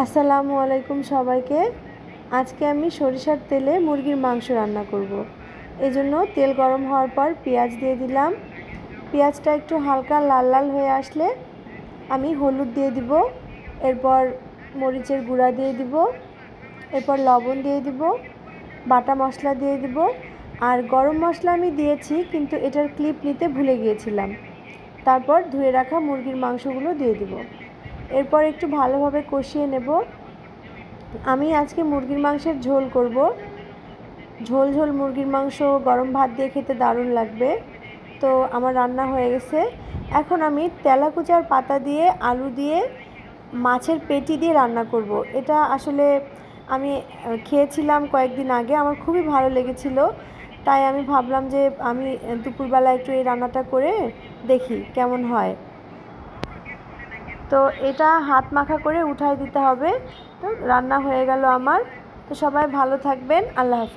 আসসালামু আলাইকুম সবাইকে। আজকে আমি সরিষার তেলে মুরগির মাংস রান্না করব। এজন্য তেল গরম হওয়ার পর পেঁয়াজ দিয়ে দিলাম। পেঁয়াজটা একটু হালকা লাল লাল হয়ে আসলে আমি হলুদ দিয়ে দিব, এরপর মরিচের গুঁড়া দিয়ে দিব, এরপর লবণ দিয়ে দিব, বাটা মশলা দিয়ে দিব, আর গরম মশলা আমি দিয়েছি কিন্তু এটার ক্লিপ নিতে ভুলে গিয়েছিলাম। তারপর ধুয়ে রাখা মুরগির মাংসগুলো দিয়ে দিব। এরপর একটু ভালোভাবে কষিয়ে নেব। আমি আজকে মুরগির মাংসের ঝোল করব। ঝোল ঝোল মুরগির মাংস গরম ভাত দিয়ে খেতে দারুণ লাগবে। তো আমার রান্না হয়ে গেছে। এখন আমি তেলাকুচার পাতা দিয়ে, আলু দিয়ে, মাছের পেটি দিয়ে রান্না করব। এটা আসলে আমি খেয়েছিলাম কয়েকদিন আগে, আমার খুবই ভালো লেগেছিল। তাই আমি ভাবলাম যে আমি দুপুরবেলা একটু এই রান্নাটা করে দেখি কেমন হয়। তো এটা হাত মাখা করে উঠাই দিতে হবে। তো রান্না হয়ে গেল আমার। তো সবাই ভালো থাকবেন। আল্লাহ হাফেজ।